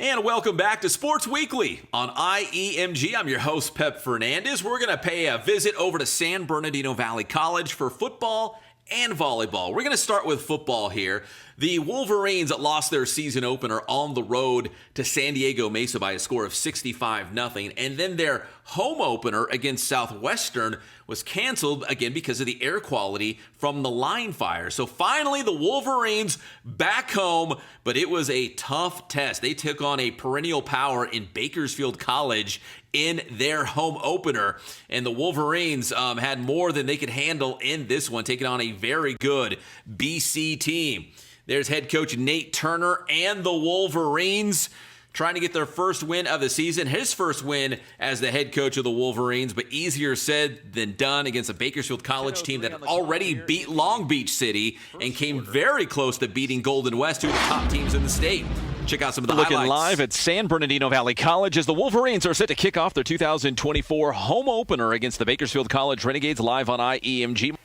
And welcome back to Sports Weekly on IEMG. I'm your host, Pep Fernandez. We're going to pay a visit over to San Bernardino Valley College for football and volleyball. We're going to start with football here. The Wolverines lost their season opener on the road to San Diego Mesa by a score of 65-0. And then their home opener against Southwestern was canceled again because of the air quality from the line fire. So finally, the Wolverines back home, but it was a tough test. They took on a perennial power in Bakersfield College in their home opener. And the Wolverines had more than they could handle in this one, taking on a very good BC team. There's head coach Nate Turner and the Wolverines trying to get their first win of the season. His first win as the head coach of the Wolverines, but easier said than done against a Bakersfield College team that already beat Long Beach City and came very close to beating Golden West, two of the top teams in the state. Check out some of the highlights. Looking live at San Bernardino Valley College as the Wolverines are set to kick off their 2024 home opener against the Bakersfield College Renegades live on IEMG.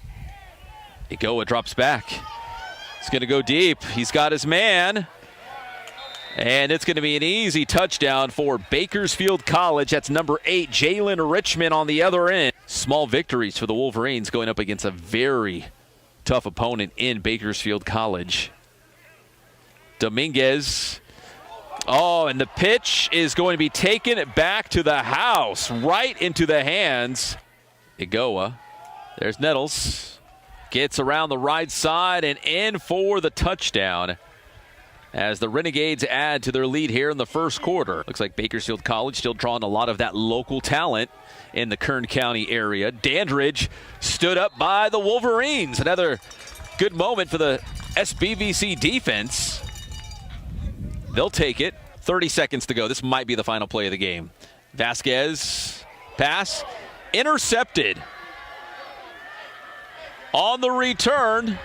Igoa drops back. He's going to go deep. He's got his man. And it's going to be an easy touchdown for Bakersfield College. That's number 8, Jalen Richmond on the other end. Small victories for the Wolverines going up against a very tough opponent in Bakersfield College. Dominguez. Oh, and the pitch is going to be taken back to the house, right into the hands. Igoa. There's Nettles. Gets around the right side and in for the touchdown as the Renegades add to their lead here in the first quarter. Looks like Bakersfield College still drawing a lot of that local talent in the Kern County area. Dandridge stood up by the Wolverines. Another good moment for the SBVC defense. They'll take it. 30 seconds to go. This might be the final play of the game. Vasquez, pass, intercepted. On the return,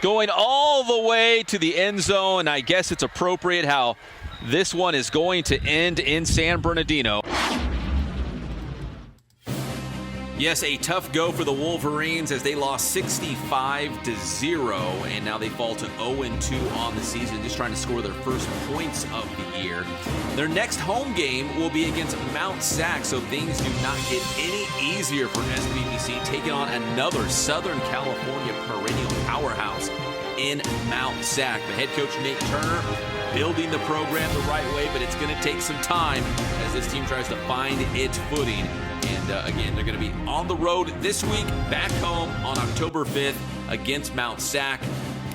going all the way to the end zone. I guess it's appropriate how this one is going to end in San Bernardino. Yes, a tough go for the Wolverines as they lost 65-0, and now they fall to 0-2 on the season, just trying to score their first points of the year. Their next home game will be against Mount Sac, so things do not get any easier for SBVC, taking on another Southern California perennial powerhouse in Mount Sac. But head coach Nate Turner building the program the right way, but it's going to take some time as this team tries to find its footing. And again, they're going to be on the road this week, back home on October 5th against Mount Sac.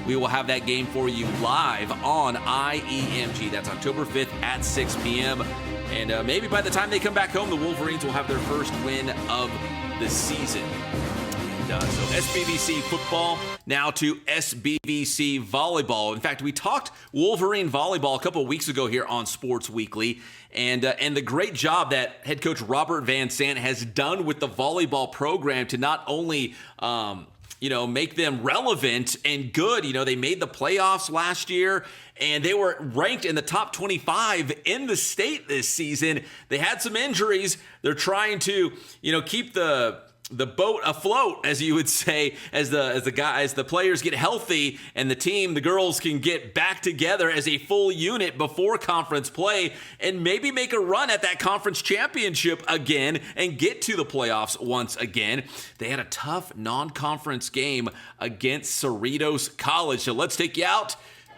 We will have that game for you live on IEMG. That's October 5th at 6 p.m. And maybe by the time they come back home, the Wolverines will have their first win of the season. So SBVC football, now to SBVC volleyball. In fact, we talked Wolverine volleyball a couple of weeks ago here on Sports Weekly, and the great job that head coach Robert Van Sant has done with the volleyball program to not only make them relevant and good. They made the playoffs last year, and they were ranked in the top 25 in the state this season. They had some injuries. They're trying to, keep the boat afloat, as you would say, as the players get healthy and the girls can get back together as a full unit before conference play and maybe make a run at that conference championship again and get to the playoffs once again. They had a tough non-conference game against Cerritos College. So let's take you out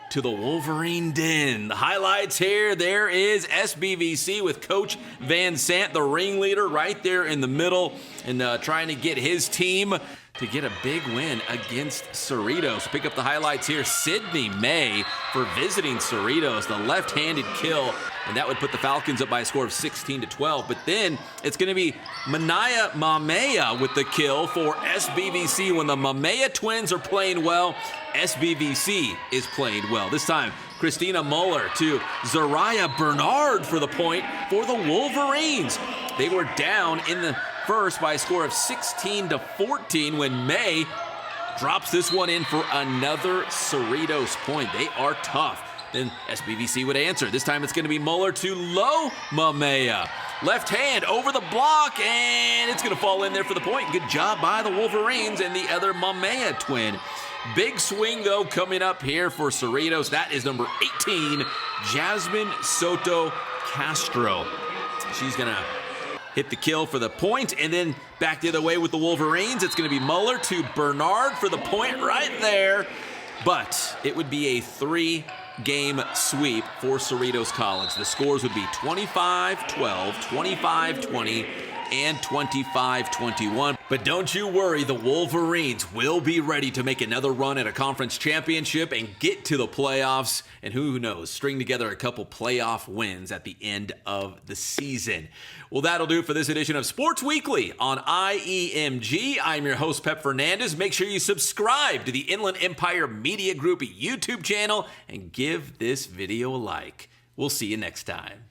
to the Wolverine Den. The highlights here, there is SBVC with Coach Van Sant, the ringleader, right there in the middle, and trying to get his team to get a big win against Cerritos. Pick up the highlights here. Sydney May for visiting Cerritos, the left-handed kill, and that would put the Falcons up by a score of 16-12. But then it's going to be Manaya Mamea with the kill for SBVC. When the Mamea twins are playing well, SBVC is playing well. This time, Christina Muller to Zariah Bernard for the point for the Wolverines. They were down in the first by a score of 16-14 when May drops this one in for another Cerritos point. They are tough. Then SBVC would answer. This time it's going to be Muller to Low Mamea. Left hand over the block, and it's going to fall in there for the point. Good job by the Wolverines and the other Mamea twin. Big swing, though, coming up here for Cerritos. That is number 18, Jasmine Soto Castro. She's going to hit the kill for the point, and then back the other way with the Wolverines. It's going to be Muller to Bernard for the point right there. But it would be a 3-game sweep for Cerritos College. The scores would be 25-12, 25-20, and 25-21. But don't you worry, the Wolverines will be ready to make another run at a conference championship and get to the playoffs, and who knows, string together a couple playoff wins at the end of the season. Well, that'll do it for this edition of Sports Weekly on IEMG. I'm your host, Pep Fernandez. Make sure you subscribe to the Inland Empire Media Group YouTube channel and give this video a like. We'll see you next time.